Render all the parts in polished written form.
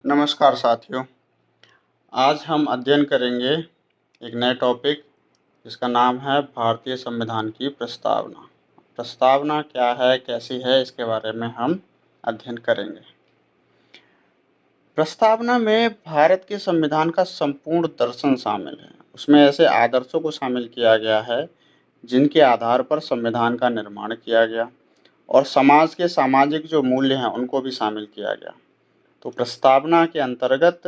नमस्कार साथियों। आज हम अध्ययन करेंगे एक नए टॉपिक जिसका नाम है भारतीय संविधान की प्रस्तावना। प्रस्तावना क्या है, कैसी है, इसके बारे में हम अध्ययन करेंगे। प्रस्तावना में भारत के संविधान का संपूर्ण दर्शन शामिल है। उसमें ऐसे आदर्शों को शामिल किया गया है जिनके आधार पर संविधान का निर्माण किया गया और समाज के सामाजिक जो मूल्य हैं उनको भी शामिल किया गया। तो प्रस्तावना के अंतर्गत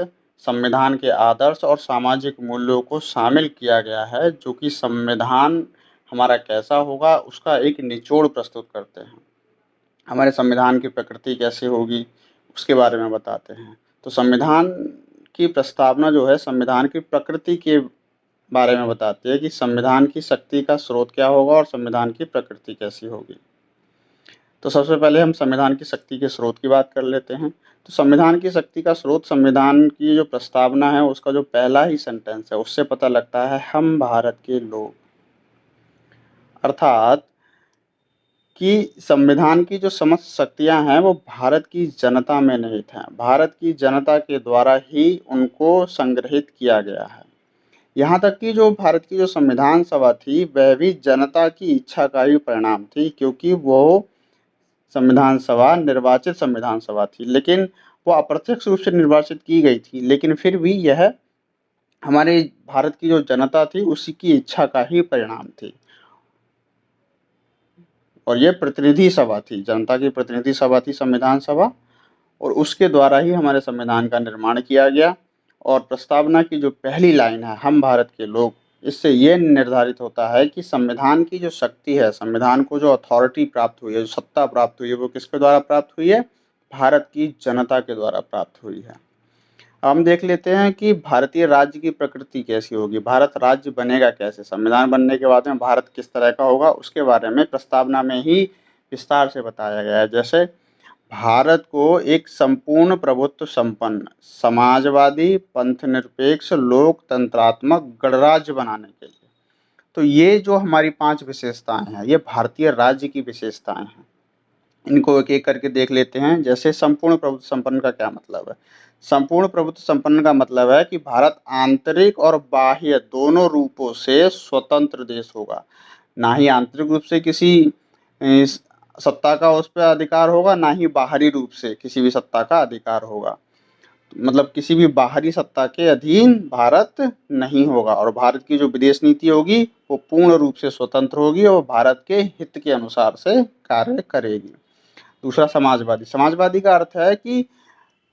संविधान के आदर्श और सामाजिक मूल्यों को शामिल किया गया है, जो कि संविधान हमारा कैसा होगा उसका एक निचोड़ प्रस्तुत करते हैं। हमारे संविधान की प्रकृति कैसी होगी उसके बारे में बताते हैं। तो संविधान की प्रस्तावना जो है संविधान की प्रकृति के बारे में बताती है कि संविधान की शक्ति का स्रोत क्या होगा और संविधान की प्रकृति कैसी होगी। तो सबसे पहले हम संविधान की शक्ति के स्रोत की बात कर लेते हैं। तो संविधान की शक्ति का स्रोत संविधान की जो प्रस्तावना है उसका जो पहला ही सेंटेंस है उससे पता लगता है, हम भारत के लोग। अर्थात कि संविधान की जो समस्त शक्तियां हैं वो भारत की जनता में निहित हैं। भारत की जनता के द्वारा ही उनको संग्रहित किया गया है। यहाँ तक कि जो भारत की जो संविधान सभा थी वह भी जनता की इच्छा का ही परिणाम थी, क्योंकि वो संविधान सभा निर्वाचित संविधान सभा थी, लेकिन वो अप्रत्यक्ष रूप से निर्वाचित की गई थी, लेकिन फिर भी यह हमारे भारत की जो जनता थी उसी की इच्छा का ही परिणाम थी। और ये प्रतिनिधि सभा थी, जनता की प्रतिनिधि सभा थी संविधान सभा, और उसके द्वारा ही हमारे संविधान का निर्माण किया गया। और प्रस्तावना की जो पहली लाइन है, हम भारत के लोग, इससे ये निर्धारित होता है कि संविधान की जो शक्ति है, संविधान को जो अथॉरिटी प्राप्त हुई है, जो सत्ता प्राप्त हुई है, वो किसके द्वारा प्राप्त हुई है? भारत की जनता के द्वारा प्राप्त हुई है। हम देख लेते हैं कि भारतीय राज्य की प्रकृति कैसी होगी, भारत राज्य बनेगा कैसे, संविधान बनने के बाद में भारत किस तरह का होगा, उसके बारे में प्रस्तावना में ही विस्तार से बताया गया है। जैसे भारत को एक संपूर्ण प्रभुत्व संपन्न, समाजवादी, पंथनिरपेक्ष, लोकतंत्रात्मक गणराज्य बनाने के लिए। तो ये जो हमारी 5 विशेषताएं हैं, ये भारतीय राज्य की विशेषताएं हैं। इनको एक एक करके देख लेते हैं। जैसे संपूर्ण प्रभुत्व संपन्न का क्या मतलब है? संपूर्ण प्रभुत्व संपन्न का मतलब है कि भारत आंतरिक और बाह्य दोनों रूपों से स्वतंत्र देश होगा। ना ही आंतरिक रूप से किसी सत्ता का उस पर अधिकार होगा, ना ही बाहरी रूप से किसी भी सत्ता का अधिकार होगा। मतलब किसी भी बाहरी सत्ता के अधीन भारत नहीं होगा, और भारत की जो विदेश नीति होगी वो पूर्ण रूप से स्वतंत्र होगी और भारत के हित के अनुसार से कार्य करेगी। दूसरा, समाजवादी। समाजवादी का अर्थ है कि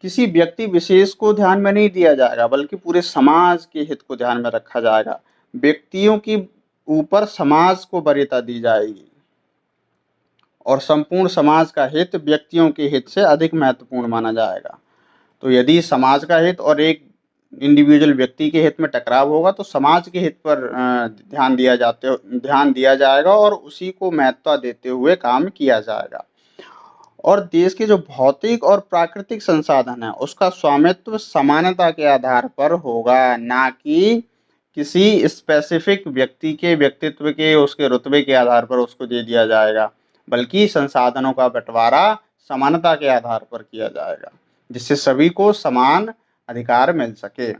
किसी व्यक्ति विशेष को ध्यान में नहीं दिया जाएगा, बल्कि पूरे समाज के हित को ध्यान में रखा जाएगा। व्यक्तियों के ऊपर समाज को वरीयता दी जाएगी और संपूर्ण समाज का हित व्यक्तियों के हित से अधिक महत्वपूर्ण माना जाएगा। तो यदि समाज का हित और एक इंडिविजुअल व्यक्ति के हित में टकराव होगा तो समाज के हित पर ध्यान दिया जाएगा और उसी को महत्व देते हुए काम किया जाएगा। और देश के जो भौतिक और प्राकृतिक संसाधन है उसका स्वामित्व समानता के आधार पर होगा, ना कि किसी स्पेसिफिक व्यक्ति के व्यक्तित्व के, उसके रुतबे के आधार पर उसको दे दिया जाएगा, बल्कि संसाधनों का बंटवारा समानता के आधार पर किया जाएगा, जिससे सभी को समान अधिकार मिल सके।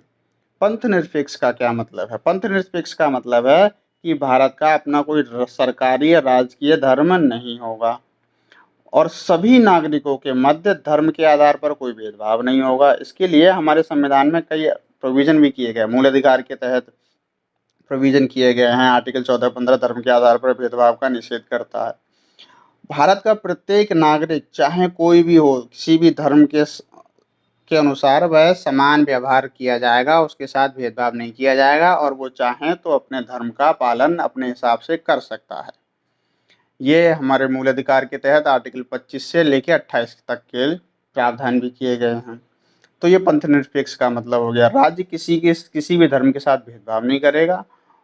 पंथ निरपेक्ष का क्या मतलब है? पंथ निरपेक्ष का मतलब है कि भारत का अपना कोई सरकारी या राजकीय धर्म नहीं होगा और सभी नागरिकों के मध्य धर्म के आधार पर कोई भेदभाव नहीं होगा। इसके लिए हमारे संविधान में कई प्रोविजन भी किए गए, मूल अधिकार के तहत प्रोविजन किए गए हैं। आर्टिकल 14-15 धर्म के आधार पर भेदभाव का निषेध करता है। भारत का प्रत्येक नागरिक चाहे कोई भी हो, किसी भी धर्म के अनुसार वह समान व्यवहार किया जाएगा, उसके साथ भेदभाव नहीं किया जाएगा और वो चाहे तो अपने धर्म का पालन अपने हिसाब से कर सकता है। ये हमारे मूल अधिकार के तहत आर्टिकल 25 से लेकर 28 तक के प्रावधान भी किए गए हैं। तो ये पंथ निरपेक्ष का मतलब हो गया। राज्य किसी भी धर्म के साथ भेदभाव नहीं करेगा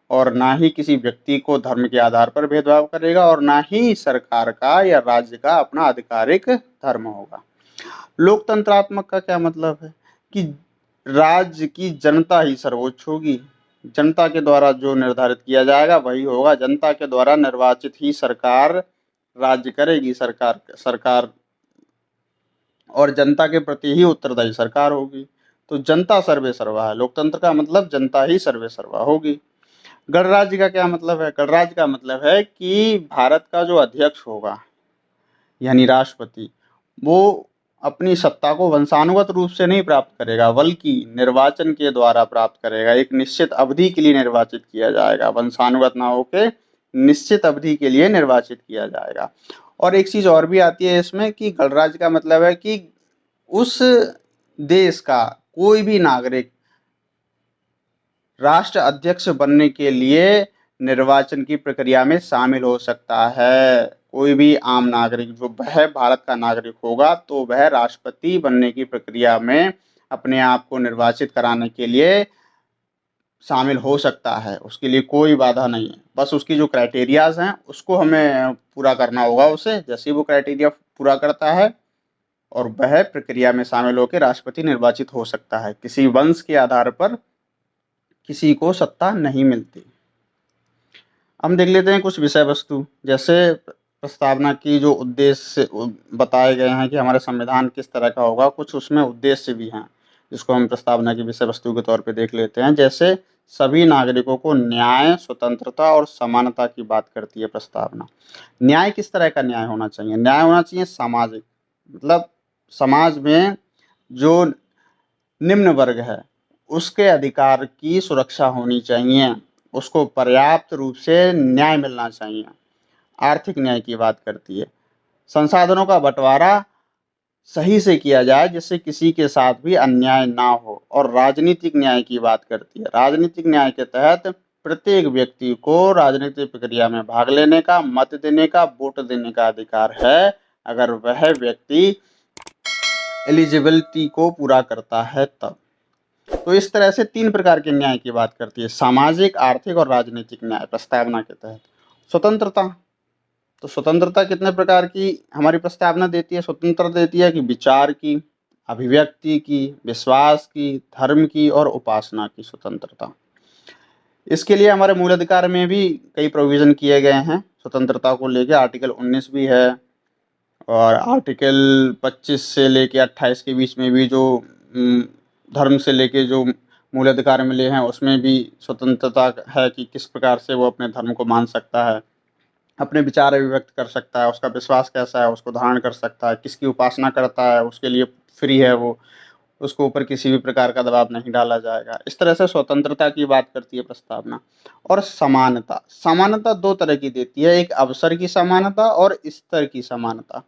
और ना ही किसी व्यक्ति को धर्म के आधार पर भेदभाव करेगा और ना ही सरकार का या राज्य का अपना आधिकारिक धर्म होगा। लोकतंत्रात्मक का क्या मतलब है? कि राज्य की जनता ही सर्वोच्च होगी, जनता के द्वारा जो निर्धारित किया जाएगा वही होगा, जनता के द्वारा निर्वाचित ही सरकार राज्य करेगी, सरकार और जनता के प्रति ही उत्तरदायी सरकार होगी। तो जनता सर्वे सर्वा है, लोकतंत्र का मतलब जनता ही सर्वे सर्वा होगी। गणराज्य का क्या मतलब है? गणराज्य का मतलब है कि भारत का जो अध्यक्ष होगा यानी राष्ट्रपति, वो अपनी सत्ता को वंशानुगत रूप से नहीं प्राप्त करेगा, बल्कि निर्वाचन के द्वारा प्राप्त करेगा। एक निश्चित अवधि के लिए निर्वाचित किया जाएगा, वंशानुगत ना होके निश्चित अवधि के लिए निर्वाचित किया जाएगा। और एक चीज और भी आती है इसमें कि गणराज्य का मतलब है कि उस देश का कोई भी नागरिक राष्ट्र अध्यक्ष बनने के लिए निर्वाचन की प्रक्रिया में शामिल हो सकता है। कोई भी आम नागरिक जो वह भारत का नागरिक होगा तो वह राष्ट्रपति बनने की प्रक्रिया में अपने आप को निर्वाचित कराने के लिए शामिल हो सकता है। उसके लिए कोई बाधा नहीं है, बस उसकी जो क्राइटेरियाज हैं उसको हमें पूरा करना होगा उसे। जैसे ही वो क्राइटेरिया पूरा करता है और वह प्रक्रिया में शामिल होकर राष्ट्रपति निर्वाचित हो सकता है। किसी वंश के आधार पर किसी को सत्ता नहीं मिलती। हम देख लेते हैं कुछ विषय वस्तु, जैसे प्रस्तावना की जो उद्देश्य बताए गए हैं कि हमारा संविधान किस तरह का होगा, कुछ उसमें उद्देश्य भी हैं जिसको हम प्रस्तावना की विषय वस्तु के तौर पे देख लेते हैं। जैसे सभी नागरिकों को न्याय, स्वतंत्रता और समानता की बात करती है प्रस्तावना। न्याय किस तरह का न्याय होना चाहिए? न्याय होना चाहिए सामाजिक, मतलब समाज में जो निम्न वर्ग है उसके अधिकार की सुरक्षा होनी चाहिए, उसको पर्याप्त रूप से न्याय मिलना चाहिए। आर्थिक न्याय की बात करती है। संसाधनों का बंटवारा सही से किया जाए जिससे किसी के साथ भी अन्याय ना हो। और राजनीतिक न्याय की बात करती है। राजनीतिक न्याय के तहत प्रत्येक व्यक्ति को राजनीतिक प्रक्रिया में भाग लेने का, मत देने का, वोट देने का अधिकार है, अगर वह व्यक्ति एलिजिबिलिटी को पूरा करता है तब। तो इस तरह से 3 प्रकार के न्याय की बात करती है, सामाजिक, आर्थिक और राजनीतिक न्याय प्रस्तावना के तहत। स्वतंत्रता, तो स्वतंत्रता कितने प्रकार की हमारी प्रस्तावना देती है? स्वतंत्रता देती है कि विचार की, अभिव्यक्ति की, विश्वास की, धर्म की और उपासना की स्वतंत्रता। इसके लिए हमारे मूल अधिकार में भी कई प्रोविजन किए गए हैं स्वतंत्रता को लेकर। आर्टिकल 19 भी है और आर्टिकल 25 से लेके 28 के बीच में भी जो धर्म से लेके जो मूल अधिकार मिले हैं उसमें भी स्वतंत्रता है कि किस प्रकार से वो अपने धर्म को मान सकता है, अपने विचार अभिव्यक्त कर सकता है, उसका विश्वास कैसा है उसको धारण कर सकता है, किसकी उपासना करता है उसके लिए फ्री है वो, उसको ऊपर किसी भी प्रकार का दबाव नहीं डाला जाएगा। इस तरह से स्वतंत्रता की बात करती है प्रस्तावना। और समानता, समानता 2 तरह की देती है, एक अवसर की समानता और स्तर की समानता।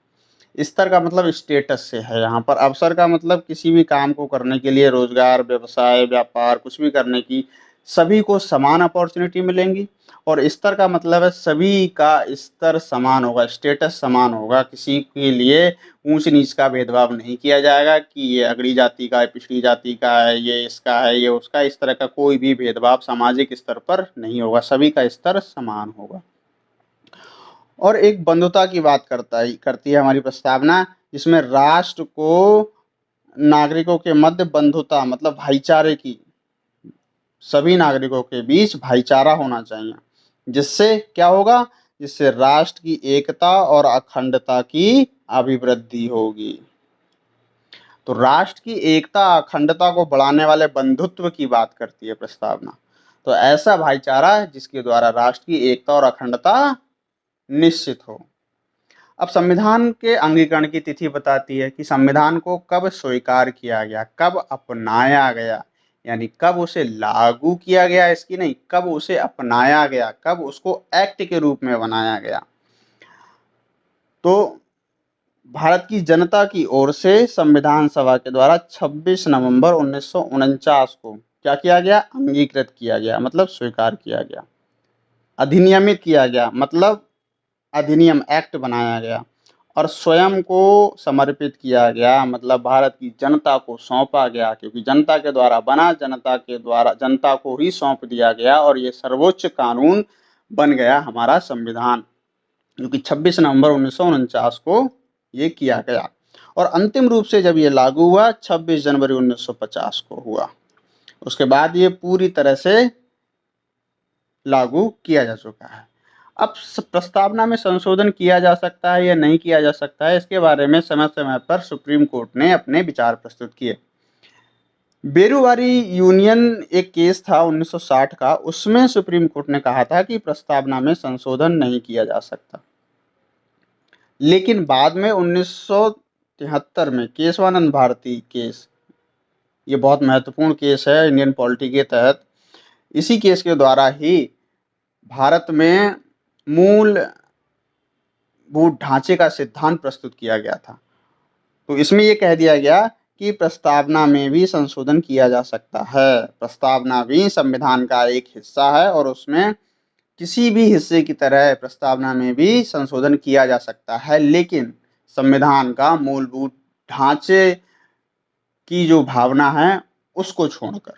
स्तर का मतलब स्टेटस से है यहाँ पर, अवसर का मतलब किसी भी काम को करने के लिए, रोजगार, व्यवसाय, व्यापार कुछ भी करने की सभी को समान अपॉर्चुनिटी मिलेंगी। और स्तर का मतलब है सभी का स्तर समान होगा, स्टेटस समान होगा, किसी के लिए ऊंच नीच का भेदभाव नहीं किया जाएगा कि ये अगड़ी जाति का है, पिछड़ी जाति का है, ये इसका है, ये उसका। इस तरह का कोई भी भेदभाव सामाजिक स्तर पर नहीं होगा, सभी का स्तर समान होगा। और एक बंधुता की बात करती है हमारी प्रस्तावना, जिसमें राष्ट्र को नागरिकों के मध्य बंधुता मतलब भाईचारे की, सभी नागरिकों के बीच भाईचारा होना चाहिए। जिससे क्या होगा? जिससे राष्ट्र की एकता और अखंडता की अभिवृद्धि होगी। तो राष्ट्र की एकता, अखंडता को बढ़ाने वाले बंधुत्व की बात करती है प्रस्तावना। तो ऐसा भाईचारा जिसके द्वारा राष्ट्र की एकता और अखंडता निश्चित हो। अब संविधान के अंगीकरण की तिथि बताती है कि संविधान को कब स्वीकार किया गया, कब अपनाया गया, यानी कब उसे लागू किया गया, इसकी नहीं, कब उसे अपनाया गया, कब उसको एक्ट के रूप में बनाया गया। तो भारत की जनता की ओर से संविधान सभा के द्वारा 26 नवंबर 1949 को क्या किया गया? अंगीकृत किया गया, मतलब स्वीकार किया गया। अधिनियमित किया गया, मतलब अधिनियम, एक्ट बनाया गया। और स्वयं को समर्पित किया गया, मतलब भारत की जनता को सौंपा गया, क्योंकि जनता के द्वारा बना, जनता के द्वारा जनता को ही सौंप दिया गया। और ये सर्वोच्च कानून बन गया हमारा संविधान, क्योंकि 26 नवंबर 1949 को ये किया गया। और अंतिम रूप से जब ये लागू हुआ 26 जनवरी 1950 को हुआ। उसके बाद ये पूरी तरह से लागू किया जा चुका है। अब प्रस्तावना में संशोधन किया जा सकता है या नहीं किया जा सकता है, इसके बारे में समय समय पर सुप्रीम कोर्ट ने अपने विचार प्रस्तुत किए। बेरुवारी यूनियन एक केस था 1960 का, उसमें सुप्रीम कोर्ट ने कहा था कि प्रस्तावना में संशोधन नहीं किया जा सकता। लेकिन बाद में 1973 में केशवानंद भारती केस, ये बहुत महत्वपूर्ण केस है इंडियन पॉलिटी के तहत, इसी केस के द्वारा ही भारत में मूलभूत ढांचे का सिद्धांत प्रस्तुत किया गया था। तो इसमें ये कह दिया गया कि प्रस्तावना में भी संशोधन किया जा सकता है। प्रस्तावना भी संविधान का एक हिस्सा है और उसमें किसी भी हिस्से की तरह प्रस्तावना में भी संशोधन किया जा सकता है, लेकिन संविधान का मूलभूत ढांचे की जो भावना है उसको छोड़कर।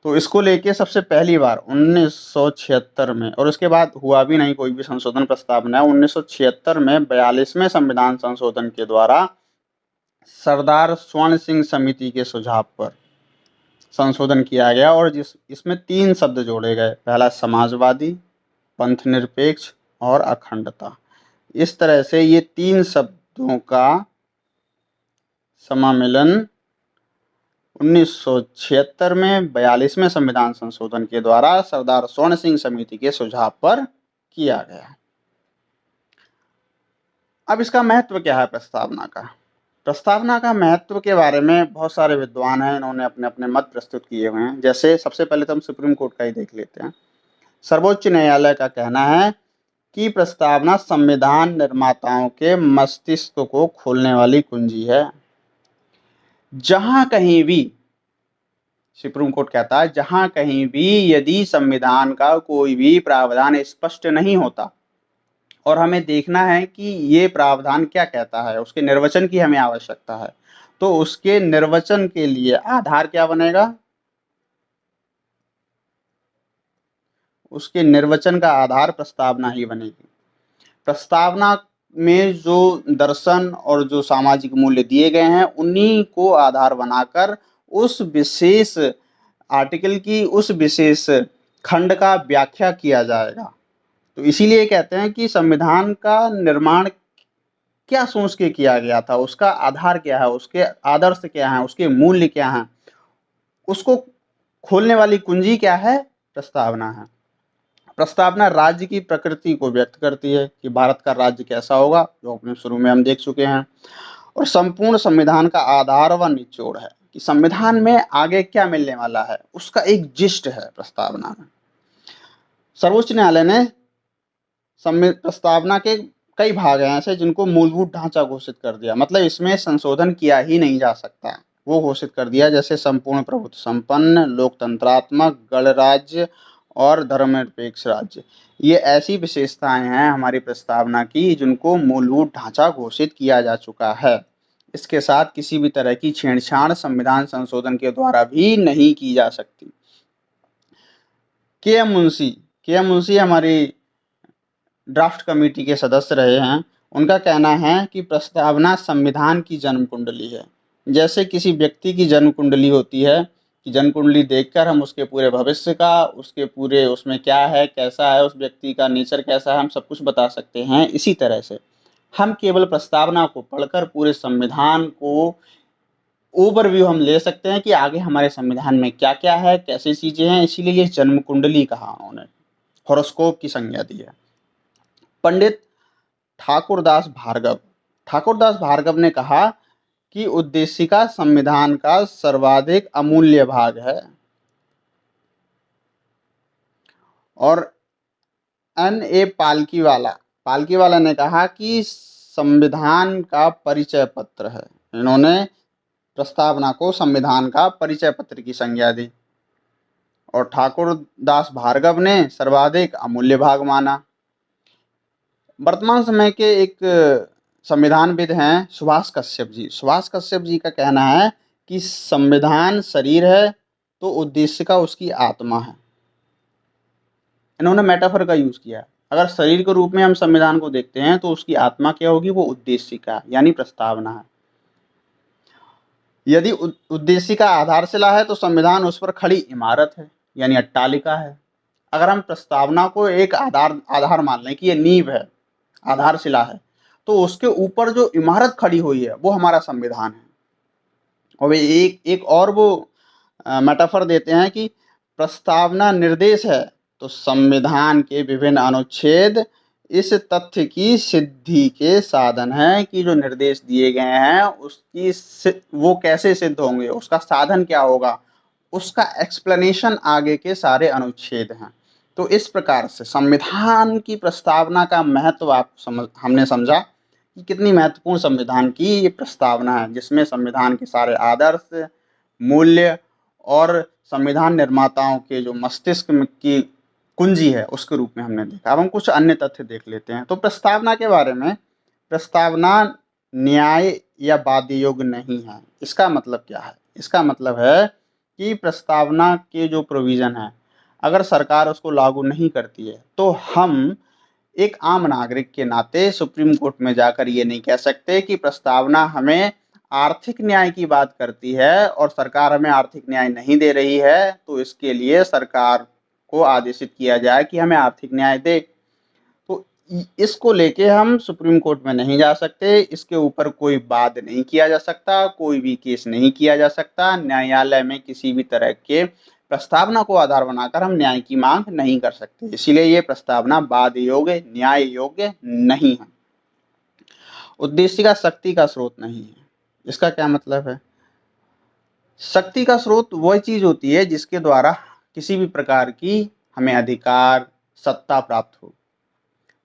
तो इसको लेके सबसे पहली बार 1976 में, और उसके बाद हुआ भी नहीं कोई भी संशोधन प्रस्तावना, 1976 में 42वें संविधान संशोधन के द्वारा सरदार स्वर्ण सिंह समिति के सुझाव पर संशोधन किया गया और इसमें 3 शब्द जोड़े गए। पहला समाजवादी, पंथ निरपेक्ष और अखंडता। इस तरह से ये 3 शब्दों का समामेलन 1976 में 42वें संविधान संशोधन के द्वारा सरदार स्वर्ण सिंह समिति के सुझाव पर किया गया। अब इसका महत्व क्या है प्रस्तावना का? प्रस्तावना का महत्व के बारे में बहुत सारे विद्वान हैं, इन्होंने अपने अपने मत प्रस्तुत किए हुए हैं। जैसे सबसे पहले तो हम सुप्रीम कोर्ट का ही देख लेते हैं। सर्वोच्च न्यायालय का कहना है कि प्रस्तावना संविधान निर्माताओं के मस्तिष्क को खोलने वाली कुंजी है। जहां कहीं भी, सुप्रीम कोर्ट कहता है, जहां कहीं भी यदि संविधान का कोई भी प्रावधान स्पष्ट नहीं होता और हमें देखना है कि ये प्रावधान क्या कहता है, उसके निर्वचन की हमें आवश्यकता है, तो उसके निर्वचन के लिए आधार क्या बनेगा? उसके निर्वचन का आधार प्रस्तावना ही बनेगी। प्रस्तावना में जो दर्शन और जो सामाजिक मूल्य दिए गए हैं, उन्हीं को आधार बनाकर उस विशेष आर्टिकल की उस विशेष खंड का व्याख्या किया जाएगा। तो इसीलिए कहते हैं कि संविधान का निर्माण क्या सोच के किया गया था, उसका आधार क्या है, उसके आदर्श क्या है, उसके मूल्य क्या हैं, उसको खोलने वाली कुंजी क्या है? प्रस्तावना है। प्रस्तावना राज्य की प्रकृति को व्यक्त करती है कि भारत का राज्य कैसा होगा, जो अपने शुरू में हम देख चुके हैं, और संपूर्ण संविधान का आधार व निचोड़ है कि संविधान में आगे क्या मिलने वाला है, उसका एक जिस्ट है प्रस्तावना में। सर्वोच्च न्यायालय ने प्रस्तावना के कई भाग हैं ऐसे जिनको मूलभूत ढांचा घोषित कर दिया, मतलब इसमें संशोधन किया ही नहीं जा सकता, वो घोषित कर दिया। जैसे संपूर्ण प्रभुत्व संपन्न, लोकतंत्रात्मक, गणराज्य और धर्मनिरपेक्ष राज्य। ये ऐसी विशेषताएं हैं हमारी प्रस्तावना की जिनको मूलभूत ढांचा घोषित किया जा चुका है। इसके साथ किसी भी तरह की छेड़छाड़ संविधान संशोधन के द्वारा भी नहीं की जा सकती। के एम मुंशी हमारी ड्राफ्ट कमेटी के सदस्य रहे हैं। उनका कहना है कि प्रस्तावना संविधान की जन्म कुंडली है। जैसे किसी व्यक्ति की जन्म कुंडली होती है कि जन्म कुंडली देखकर हम उसके पूरे भविष्य का, उसके पूरे उसमें क्या है, कैसा है, उस व्यक्ति का नेचर कैसा है, हम सब कुछ बता सकते हैं। इसी तरह से हम केवल प्रस्तावना को पढ़कर पूरे संविधान को ओवरव्यू हम ले सकते हैं कि आगे हमारे संविधान में क्या क्या है, कैसी चीज़ें हैं। इसीलिए ये जन्म कुंडली कहा उन्होंने, हॉरोस्कोप की संज्ञा दी है। पंडित ठाकुरदास भार्गव ने कहा कि उद्देशिका संविधान का सर्वाधिक अमूल्य भाग है। और एन ए पालकीवाला ने कहा कि संविधान का परिचय पत्र है। इन्होंने प्रस्तावना को संविधान का परिचय पत्र की संज्ञा दी और ठाकुरदास भार्गव ने सर्वाधिक अमूल्य भाग माना। वर्तमान समय के एक संविधानविद हैं सुभाष कश्यप जी। सुभाष कश्यप जी का कहना है कि संविधान शरीर है तो उद्देशिका उसकी आत्मा है। इन्होंने मेटाफर का यूज किया। अगर शरीर के रूप में हम संविधान को देखते हैं तो उसकी आत्मा क्या होगी? वो उद्देशिका यानी प्रस्तावना है। यदि उद्देशिका आधारशिला है तो संविधान उस पर खड़ी इमारत है यानी अट्टालिका है। अगर हम प्रस्तावना को एक आधार मान लें कि ये नींव है, आधारशिला है, तो उसके ऊपर जो इमारत खड़ी हुई है वो हमारा संविधान है। और वे एक और वो मेटाफर देते हैं कि प्रस्तावना निर्देश है, तो संविधान के विभिन्न अनुच्छेद इस तथ्य की सिद्धि के साधन हैं कि जो निर्देश दिए गए हैं उसकी वो कैसे सिद्ध होंगे, उसका साधन क्या होगा, उसका एक्सप्लेनेशन आगे के सारे अनुच्छेद हैं। तो इस प्रकार से संविधान की प्रस्तावना का महत्व हमने समझा कि कितनी महत्वपूर्ण संविधान की ये प्रस्तावना है, जिसमें संविधान के सारे आदर्श, मूल्य और संविधान निर्माताओं के जो मस्तिष्क की कुंजी है उसके रूप में हमने देखा। अब हम कुछ अन्य तथ्य देख लेते हैं। तो प्रस्तावना के बारे में, प्रस्तावना न्याय या वाद्य योग्य नहीं है। इसका मतलब क्या है? इसका मतलब है कि प्रस्तावना के जो प्रोविज़न है, अगर सरकार उसको लागू नहीं करती है तो हम एक आम नागरिक के नाते सुप्रीम कोर्ट में जाकर ये नहीं कह सकते कि प्रस्तावना हमें आर्थिक न्याय की बात करती है और सरकार हमें आर्थिक न्याय नहीं दे रही है, तो इसके लिए सरकार को आदेशित किया जाए कि हमें आर्थिक न्याय दे। तो इसको लेके हम सुप्रीम कोर्ट में नहीं जा सकते, इसके ऊपर कोई वाद नहीं किया जा सकता, कोई भी केस नहीं किया जा सकता। न्यायालय में किसी भी तरह के प्रस्तावना को आधार बनाकर हम न्याय की मांग नहीं कर सकते। इसीलिए ये प्रस्तावना वाद योग्य, न्याय योग्य नहीं है। उद्देश्य का शक्ति का स्रोत नहीं है। इसका क्या मतलब है? शक्ति का स्रोत वह चीज होती है जिसके द्वारा किसी भी प्रकार की हमें अधिकार, सत्ता प्राप्त हो।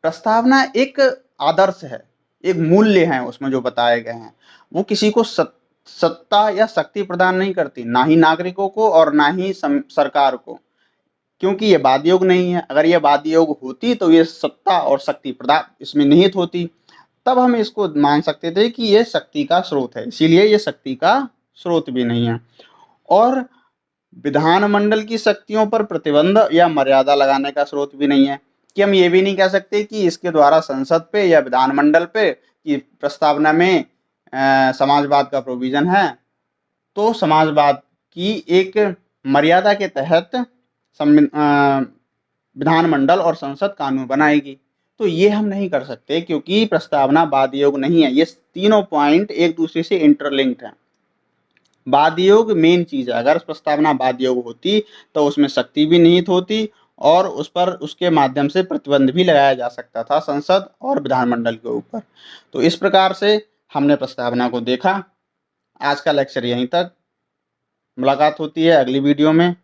प्रस्तावना एक आदर्श है, एक मूल्य है, उसमें जो बताए गए हैं वो किसी को सत्ता या शक्ति प्रदान नहीं करती, ना ही नागरिकों को और ना ही सरकार को, क्योंकि ये वाद योग नहीं है। अगर ये वाद योग होती तो ये सत्ता और शक्ति प्रदान इसमें निहित होती, तब हम इसको मान सकते थे कि ये शक्ति का स्रोत है। इसीलिए ये शक्ति का स्रोत भी नहीं है। और विधानमंडल की शक्तियों पर प्रतिबंध या मर्यादा लगाने का स्रोत भी नहीं है, कि हम ये भी नहीं कह सकते कि इसके द्वारा संसद पे या विधानमंडल पे कि प्रस्तावना में समाजवाद का प्रोविजन है तो समाजवाद की एक मर्यादा के तहत विधानमंडल और संसद कानून बनाएगी। तो ये हम नहीं कर सकते क्योंकि प्रस्तावना वाद योग नहीं है। ये तीनों पॉइंट एक दूसरे से इंटरलिंक्ड हैं। वाद योग मेन चीज है। अगर प्रस्तावना वाद योग होती तो उसमें शक्ति भी निहित होती और उस पर उसके माध्यम से प्रतिबंध भी लगाया जा सकता था संसद और विधानमंडल के ऊपर। तो इस प्रकार से हमने प्रस्तावना को देखा। आज का लेक्चर यहीं तक। मुलाकात होती है अगली वीडियो में।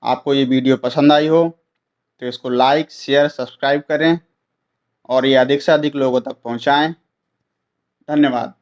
आपको ये वीडियो पसंद आई हो तो इसको लाइक, शेयर, सब्सक्राइब करें और ये अधिक से अधिक लोगों तक पहुंचाएं। धन्यवाद।